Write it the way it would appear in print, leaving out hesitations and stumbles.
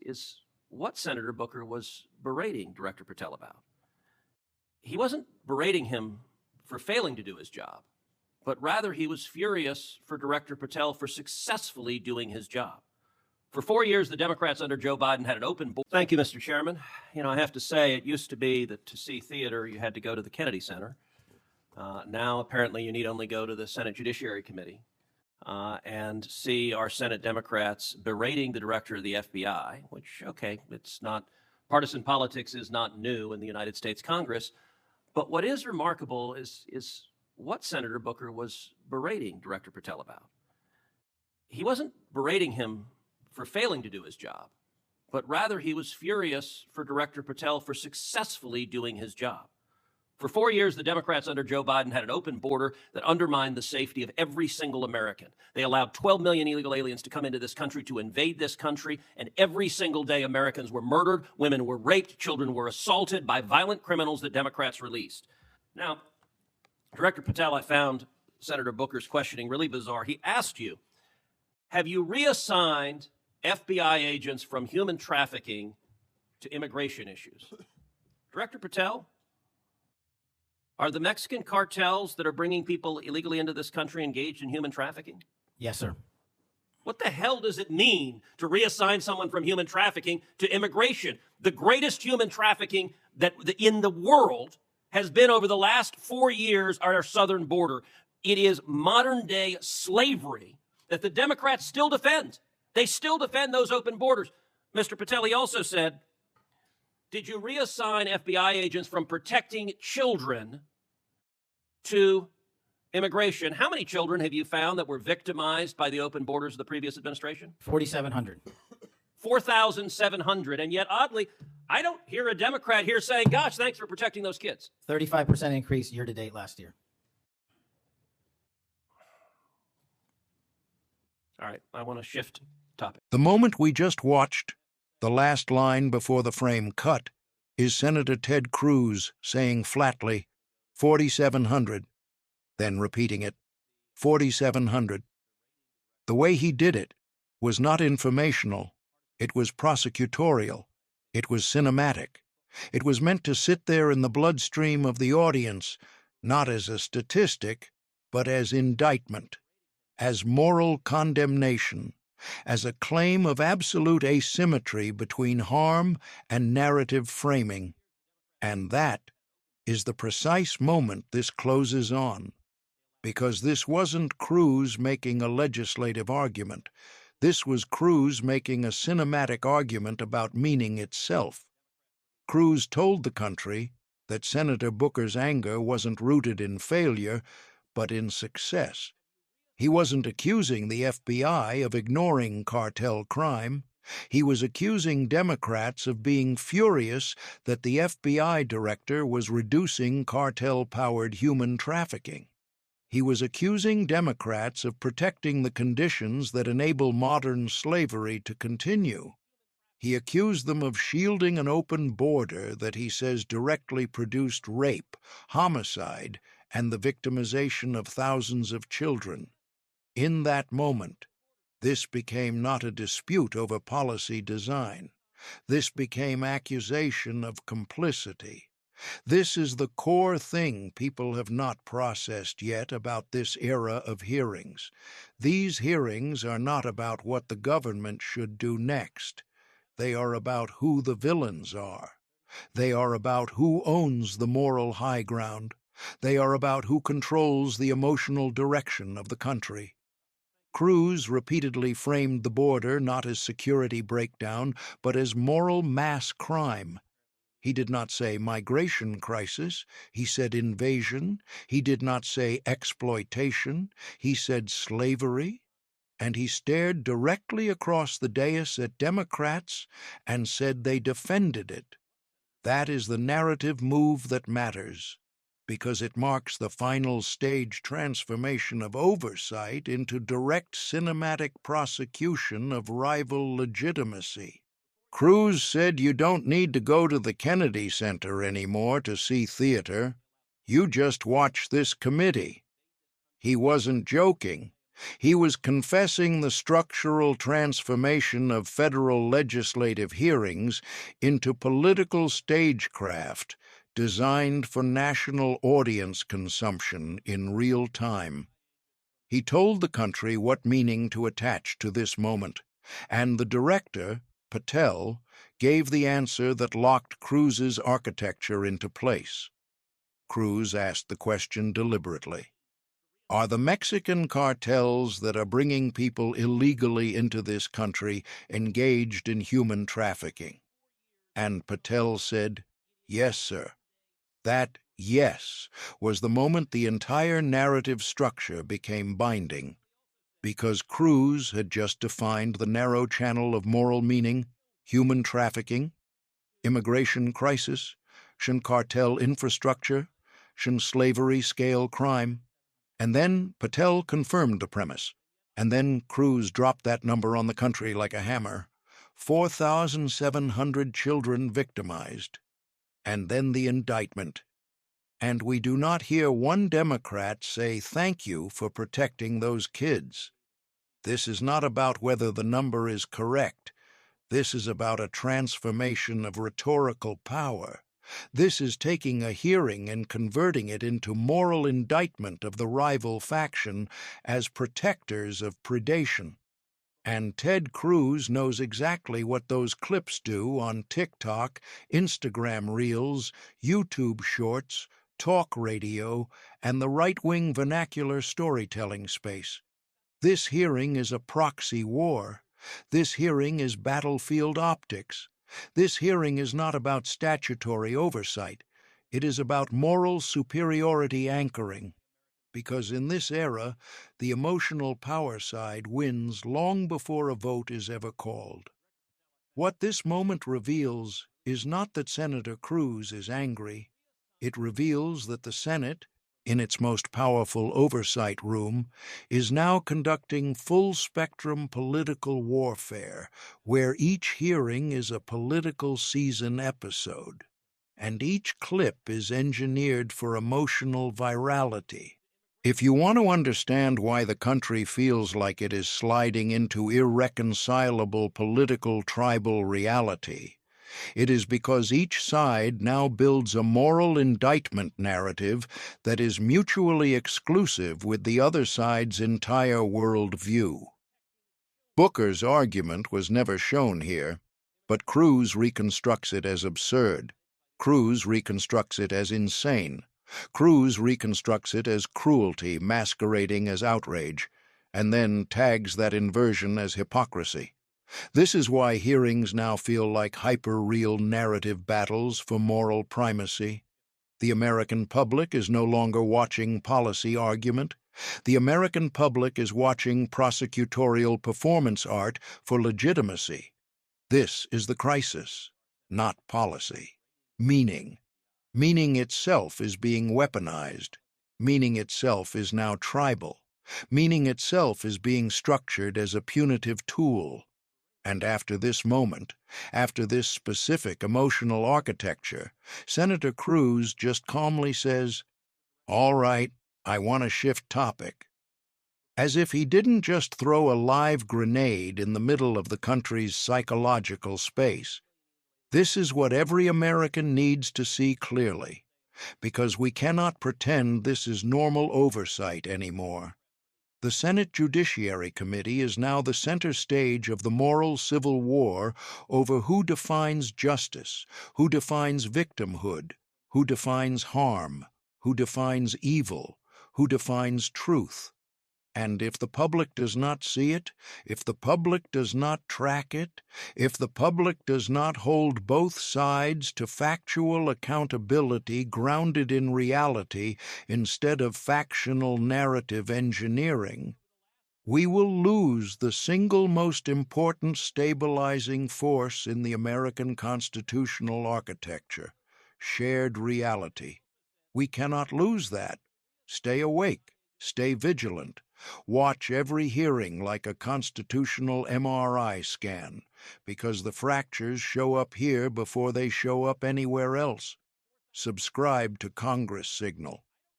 is what Senator Booker was berating Director Patel about. He wasn't berating him for failing to do his job, but rather he was furious for Director Patel for successfully doing his job. For 4 years, the Democrats under Joe Biden had an open board. Thank you, Mr. Chairman. You know, I have to say, it used to be that to see theater, you had to go to the Kennedy Center. Now, apparently, you need only go to the Senate Judiciary Committee and see our Senate Democrats berating the director of the FBI, which, okay, it's not, partisan politics is not new in the United States Congress. But what is remarkable is what Senator Booker was berating Director Patel about. He wasn't berating him for failing to do his job, but rather he was furious for Director Patel for successfully doing his job. For 4 years, the Democrats under Joe Biden had an open border that undermined the safety of every single American. They allowed 12 million illegal aliens to come into this country, to invade this country, and every single day Americans were murdered, women were raped, children were assaulted by violent criminals that Democrats released. Now, Director Patel, I found Senator Booker's questioning really bizarre. He asked you, have you reassigned FBI agents from human trafficking to immigration issues? Director Patel, are the Mexican cartels that are bringing people illegally into this country engaged in human trafficking? Yes, sir. What the hell does it mean to reassign someone from human trafficking to immigration? The greatest human trafficking that in the world has been over the last 4 years on our southern border. It is modern day slavery that the Democrats still defend. They still defend those open borders. Mr. Patel, he also said, did you reassign FBI agents from protecting children to immigration? How many children have you found that were victimized by the open borders of the previous administration? 4,700. 4,700. And yet, oddly, I don't hear a Democrat here saying, gosh, thanks for protecting those kids. 35% increase year to date last year. All right, I want to shift topic. The moment we just watched, the last line before the frame cut, is Senator Ted Cruz saying flatly, 4,700, then repeating it, 4,700. The way he did it was not informational. It was prosecutorial. It was cinematic. It was meant to sit there in the bloodstream of the audience, not as a statistic, but as indictment, as moral condemnation, as a claim of absolute asymmetry between harm and narrative framing. And that is the precise moment this closes on, because this wasn't Cruz making a legislative argument. This was Cruz making a cinematic argument about meaning itself. Cruz told the country that Senator Booker's anger wasn't rooted in failure, but in success. He wasn't accusing the FBI of ignoring cartel crime. He was accusing Democrats of being furious that the FBI director was reducing cartel-powered human trafficking. He was accusing Democrats of protecting the conditions that enable modern slavery to continue. He accused them of shielding an open border that he says directly produced rape, homicide, and the victimization of thousands of children. In that moment, this became not a dispute over policy design. This became accusation of complicity. This is the core thing people have not processed yet about this era of hearings. These hearings are not about what the government should do next. They are about who the villains are. They are about who owns the moral high ground. They are about who controls the emotional direction of the country. Cruz repeatedly framed the border not as security breakdown, but as moral mass crime. He did not say migration crisis. He said invasion. He did not say exploitation. He said slavery. And he stared directly across the dais at Democrats and said they defended it. That is the narrative move that matters, because it marks the final stage transformation of oversight into direct cinematic prosecution of rival legitimacy. Cruz said you don't need to go to the Kennedy Center anymore to see theater. You just watch this committee. He wasn't joking. He was confessing the structural transformation of federal legislative hearings into political stagecraft designed for national audience consumption in real time. He told the country what meaning to attach to this moment, and the director, Patel, gave the answer that locked Cruz's architecture into place. Cruz asked the question deliberately. Are the Mexican cartels that are bringing people illegally into this country engaged in human trafficking? And Patel said, yes, sir. That yes was the moment the entire narrative structure became binding, because Cruz had just defined the narrow channel of moral meaning, human trafficking, immigration crisis, cartel infrastructure, slavery scale crime. And then Patel confirmed the premise. And then Cruz dropped that number on the country like a hammer. 4,700 children victimized. And then the indictment. And we do not hear one Democrat say thank you for protecting those kids. This is not about whether the number is correct. This is about a transformation of rhetorical power. This is taking a hearing and converting it into moral indictment of the rival faction as protectors of predation. And Ted Cruz knows exactly what those clips do on TikTok, Instagram Reels, YouTube Shorts, talk radio, and the right-wing vernacular storytelling space. This hearing is a proxy war. This hearing is battlefield optics. This hearing is not about statutory oversight. It is about moral superiority anchoring. Because in this era, the emotional power side wins long before a vote is ever called. What this moment reveals is not that Senator Cruz is angry. It reveals that the Senate, in its most powerful oversight room, is now conducting full-spectrum political warfare, where each hearing is a political season episode, and each clip is engineered for emotional virality. If you want to understand why the country feels like it is sliding into irreconcilable political tribal reality, it is because each side now builds a moral indictment narrative that is mutually exclusive with the other side's entire worldview. Booker's argument was never shown here, but Cruz reconstructs it as absurd. Cruz reconstructs it as insane. Cruz reconstructs it as cruelty masquerading as outrage, and then tags that inversion as hypocrisy. This is why hearings now feel like hyper-real narrative battles for moral primacy. The American public is no longer watching policy argument. The American public is watching prosecutorial performance art for legitimacy. This is the crisis, not policy. Meaning. Meaning itself is being weaponized. Meaning itself is now tribal. Meaning itself is being structured as a punitive tool. And after this moment, after this specific emotional architecture, Senator Cruz just calmly says, "All right, I want to shift topic." As if he didn't just throw a live grenade in the middle of the country's psychological space. This is what every American needs to see clearly, because we cannot pretend this is normal oversight anymore. The Senate Judiciary Committee is now the center stage of the moral civil war over who defines justice, who defines victimhood, who defines harm, who defines evil, who defines truth. And if the public does not see it, if the public does not track it, if the public does not hold both sides to factual accountability grounded in reality instead of factional narrative engineering, we will lose the single most important stabilizing force in the American constitutional architecture, shared reality. We cannot lose that. Stay awake. Stay vigilant. Watch every hearing like a constitutional MRI scan, because the fractures show up here before they show up anywhere else. Subscribe to Congress Signal.